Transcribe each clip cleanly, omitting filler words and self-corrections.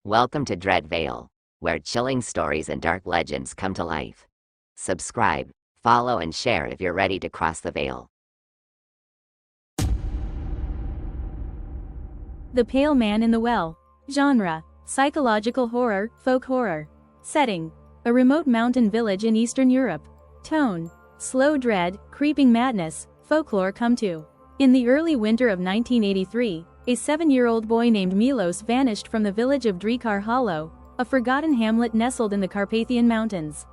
Welcome to Dread Vale, where chilling stories and dark legends come to life. Subscribe, follow, and share if you're ready to cross the veil. The Pale Man in the Well. Genre: psychological horror, folk horror. Setting: a remote mountain village in Eastern Europe. Tone: slow dread, creeping madness, folklore come to. In the early winter of 1983, a 7-year-old boy named Milos vanished from the village of Drekar Hollow, a forgotten hamlet nestled in the Carpathian Mountains.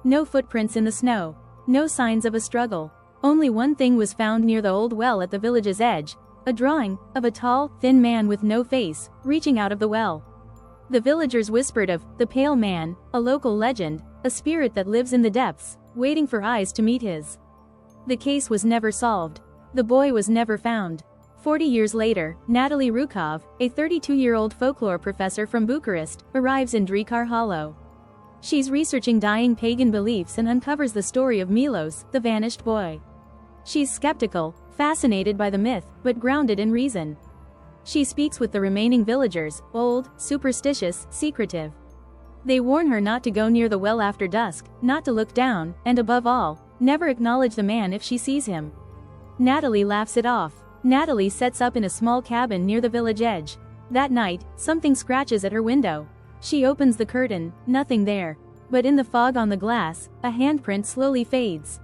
No footprints in the snow, no signs of a struggle. Only one thing was found near the old well at the village's edge: a drawing of a tall, thin man with no face, reaching out of the well. The villagers whispered of the Pale Man, a local legend, a spirit that lives in the depths, waiting for eyes to meet his. The case was never solved. The boy was never found. 40 years later, Natalie Rukov, a 32-year-old folklore professor from Bucharest, arrives in Drekar Hollow. She's researching dying pagan beliefs and uncovers the story of Milos, the vanished boy. She's skeptical, fascinated by the myth, but grounded in reason. She speaks with the remaining villagers, old, superstitious, secretive. They warn her not to go near the well after dusk, not to look down, and above all, never acknowledge the man if she sees him. Natalie laughs it off. Natalie sets up in a small cabin near the village edge. That night, something scratches at her window. She opens the curtain, nothing there. But in the fog on the glass, a handprint slowly fades.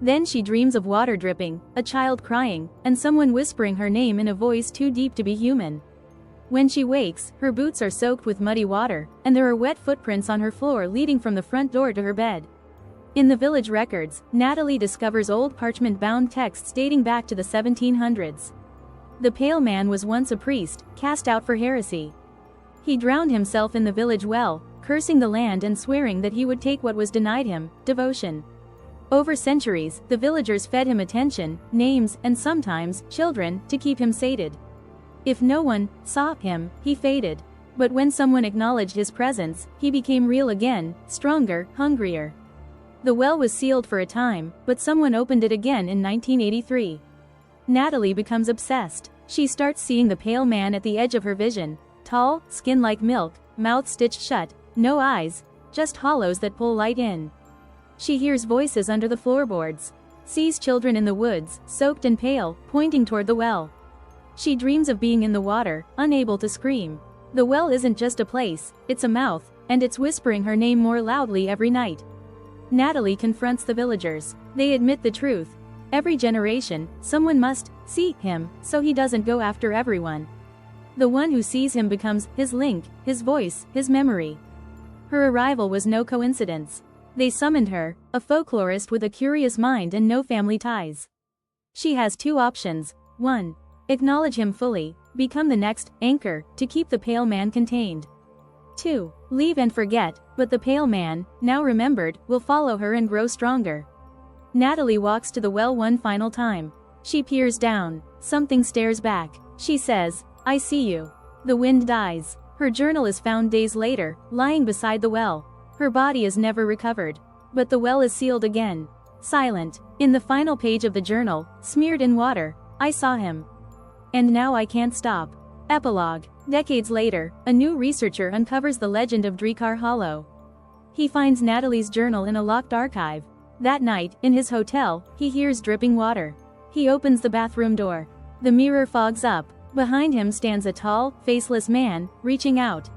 Then she dreams of water dripping, a child crying, and someone whispering her name in a voice too deep to be human. When she wakes, her boots are soaked with muddy water, and there are wet footprints on her floor leading from the front door to her bed. In the village records, Natalie discovers old parchment-bound texts dating back to the 1700s. The Pale Man was once a priest, cast out for heresy. He drowned himself in the village well, cursing the land and swearing that he would take what was denied him: devotion. Over centuries, the villagers fed him attention, names, and sometimes children, to keep him sated. If no one saw him, he faded. But when someone acknowledged his presence, he became real again, stronger, hungrier. The well was sealed for a time, but someone opened it again in 1983. Natalie becomes obsessed. She starts seeing the Pale Man at the edge of her vision: tall, skin like milk, mouth stitched shut, no eyes, just hollows that pull light in. She hears voices under the floorboards, sees children in the woods, soaked and pale, pointing toward the well. She dreams of being in the water, unable to scream. The well isn't just a place, it's a mouth, and it's whispering her name more loudly every night. Natalie confronts the villagers. They admit the truth. Every generation, someone must see him, so he doesn't go after everyone. The one who sees him becomes his link, his voice, his memory. Her arrival was no coincidence. They summoned her, a folklorist with a curious mind and no family ties. She has two options: 1. Acknowledge him fully, become the next anchor to keep the Pale Man contained. 2. Leave and forget, but the Pale Man, now remembered, will follow her and grow stronger. Natalie walks to the well one final time. She peers down. Something stares back. She says, "I see you." The wind dies. Her journal is found days later, lying beside the well. Her body is never recovered. But the well is sealed again. Silent. In the final page of the journal, smeared in water: "I saw him. And now I can't stop." Epilogue. Decades later, a new researcher uncovers the legend of Drekar Hollow. He finds Natalie's journal in a locked archive. That night, in his hotel, he hears dripping water. He opens the bathroom door. The mirror fogs up. Behind him stands a tall, faceless man, reaching out.